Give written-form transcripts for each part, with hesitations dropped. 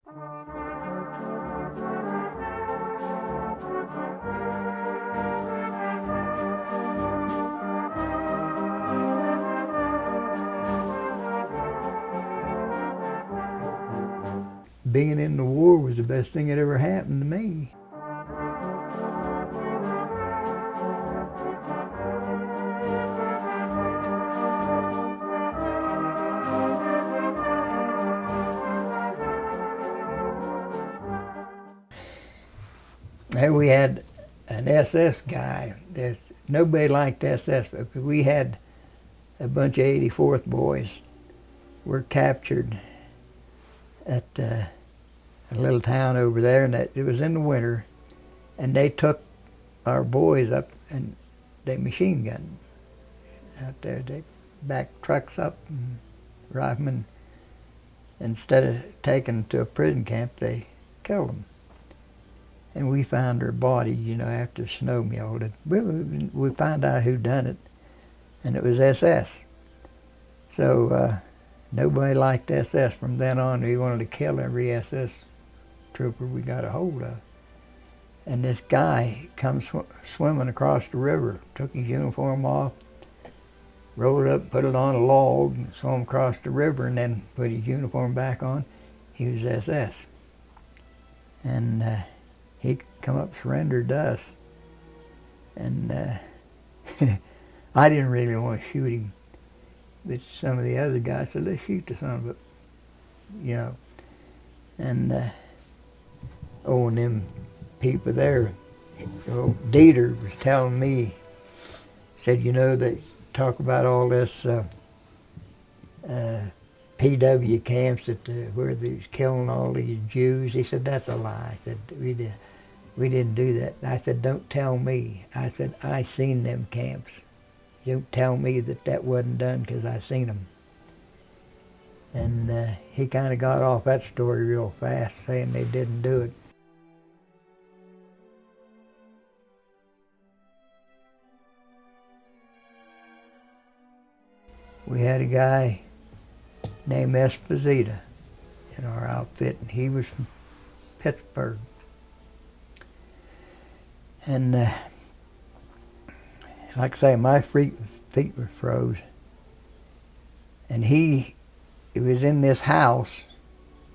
Being in the war was the best thing that ever happened to me. And we had an SS guy. Nobody liked SS because we had a bunch of 84th boys were captured at a little town over there, and it was in the winter, and they took our boys up and they machine gunned out there. They backed trucks up and riflemen. Instead of taking them to a prison camp, they killed them. And we found their bodies, you know, after the snow melted. We found out who done it, and it was SS. So nobody liked SS from then on. We wanted to kill every SS trooper we got a hold of. And this guy comes swimming across the river, took his uniform off, rolled it up, put it on a log, and swam across the river, and then put his uniform back on. He was SS. And he come up, surrendered to us. And I didn't really want to shoot him. But some of the other guys said, let's shoot the son of a, you know. And and them people there, Dieter was telling me, said, you know, they talk about all this PW camps where they was killing all these Jews. He said, that's a lie. I said, we didn't do that. I said, don't tell me. I said, I seen them camps. Don't tell me that wasn't done because I seen them. And he kind of got off that story real fast, saying they didn't do it. We had a guy named Esposito in our outfit, and he was from Pittsburgh. And like I say, my feet were froze. And he was in this house.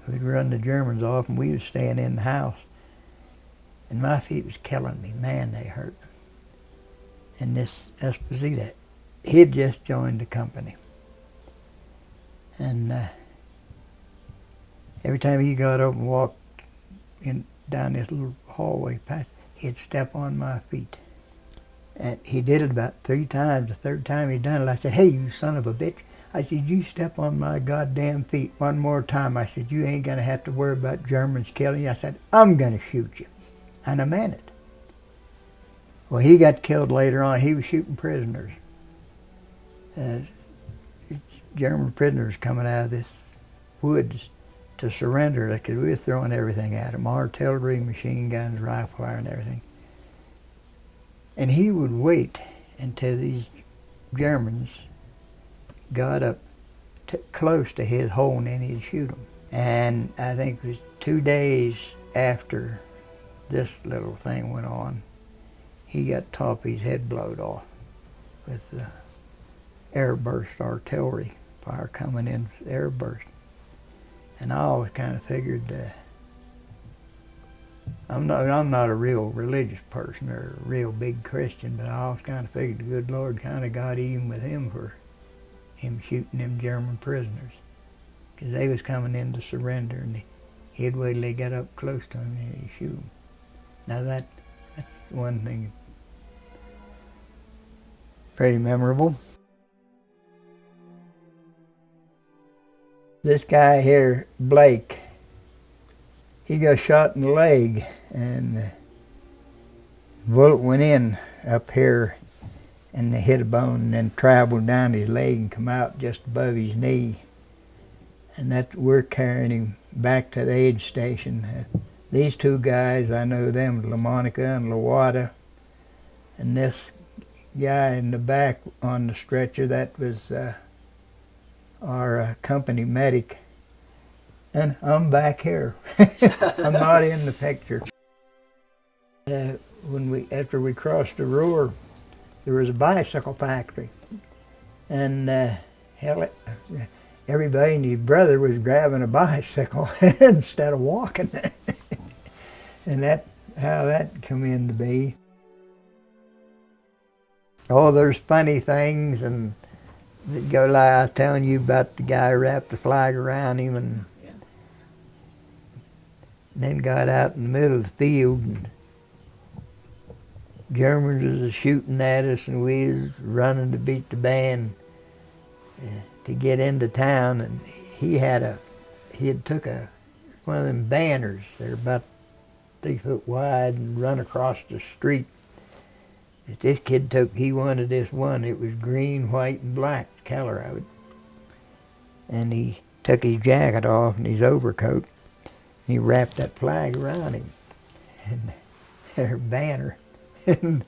We'd run the Germans off, and we was staying in the house. And my feet was killing me. Man, they hurt. And this Esposito, he'd just joined the company. And every time he got up and walked down this little hallway path, he'd step on my feet. And he did it about 3 times. The third time he done it, I said, hey, you son of a bitch. I said, you step on my goddamn feet one more time. I said, you ain't going to have to worry about Germans killing you. I said, I'm going to shoot you. And I meant it. Well, he got killed later on. He was shooting prisoners. German prisoners coming out of this woods to surrender because we were throwing everything at them, artillery, machine guns, rifle fire, and everything. And he would wait until these Germans got up close to his hole, and then he'd shoot them. And I think it was 2 days after this little thing went on, he got top of his head blowed off with the airburst artillery fire coming in, airburst. And I always kind of figured, I'm not a real religious person or a real big Christian, but I always kind of figured the good Lord kind of got even with him for him shooting them German prisoners, because they was coming in to surrender, and he'd wait till they got up close to him and he'd shoot them. Now that's one thing pretty memorable. This guy here, Blake, he got shot in the leg, and the bullet went in up here and they hit a bone and then traveled down his leg and come out just above his knee. And we're carrying him back to the aid station. These 2 guys, I know them, LaMonica and Lawada. And this guy in the back on the stretcher, that was our company medic. And I'm back here. I'm not in the picture. After we crossed the Roar, there was a bicycle factory, and hell, everybody and his brother was grabbing a bicycle instead of walking, and that how that come in to be. Oh, there's funny things, and that go like I was telling you about the guy who wrapped the flag around him, and then got out in the middle of the field, and Germans was shooting at us, and we was running to beat the band to get into town. And he had took one of them banners. They're about 3 foot wide and run across the street. This kid he wanted this one. It was green, white, and black, the color of it. And he took his jacket off and his overcoat, and he wrapped that flag around him, and their banner. And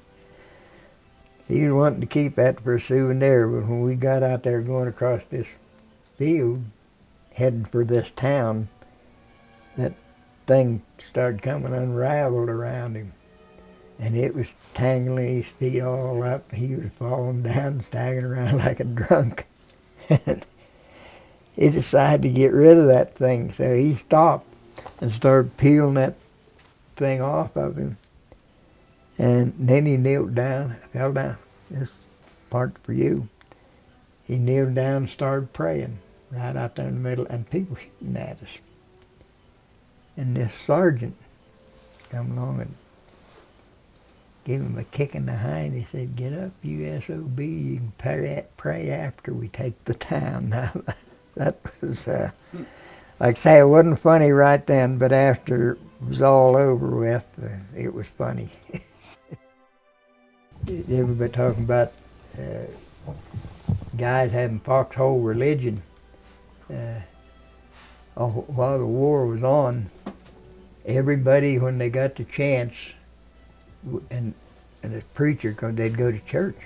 he was wanting to keep that for a souvenir, but when we got out there going across this field, heading for this town, that thing started coming unraveled around him. And it was tangling his feet all up. He was falling down, staggering around like a drunk. And he decided to get rid of that thing, so he stopped and started peeling that thing off of him. And then he kneeled down, fell down. This part for you. He kneeled down and started praying right out there in the middle, and people shooting at us. And this sergeant come along and gave him a kick in the hind. He said, "Get up, you SOB. You can pray after we take the town." Now, that was, like I say, it wasn't funny right then, but after it was all over with, it was funny. Everybody talking about guys having foxhole religion. While the war was on, everybody, when they got the chance, and the preacher, because they'd go to church.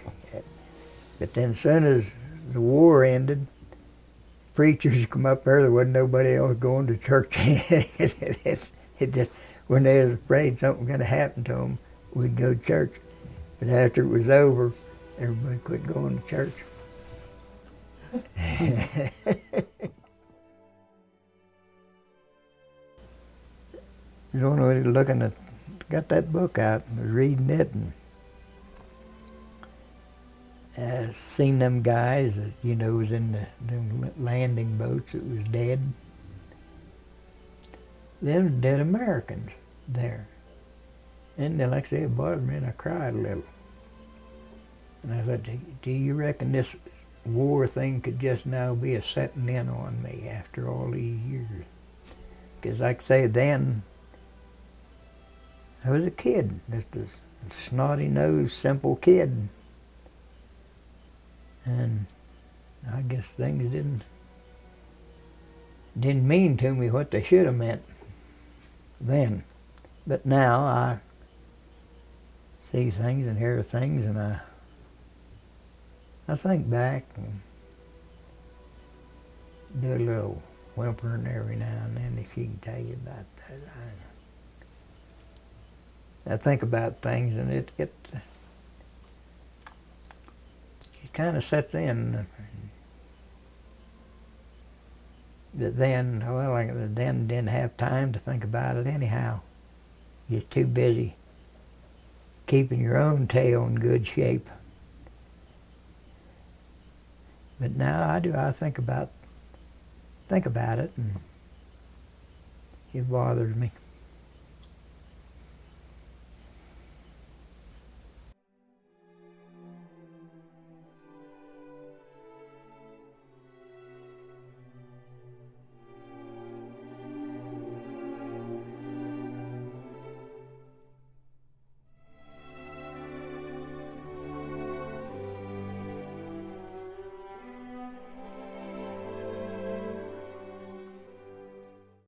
But then as soon as the war ended, preachers come up there, there wasn't nobody else going to church. it just, when they was afraid something was going to happen to them, we'd go to church. But after it was over, everybody quit going to church. I was only looking at, got that book out and was reading it, and seen them guys that, was in them landing boats that was dead. Them was dead Americans there. And then, like I say, it bothered me, and I cried a little. And I thought, do you reckon this war thing could just now be a setting in on me after all these years? Because like I say, then, I was a kid, just a snotty-nosed, simple kid. And I guess things didn't mean to me what they should have meant then. But now I see things and hear things, and I think back and do a little whimpering every now and then if she can tell you about that. I think about things, and it kind of sets in. But then, then didn't have time to think about it anyhow. You're too busy keeping your own tail in good shape. But now I do. I think about it, and it bothers me.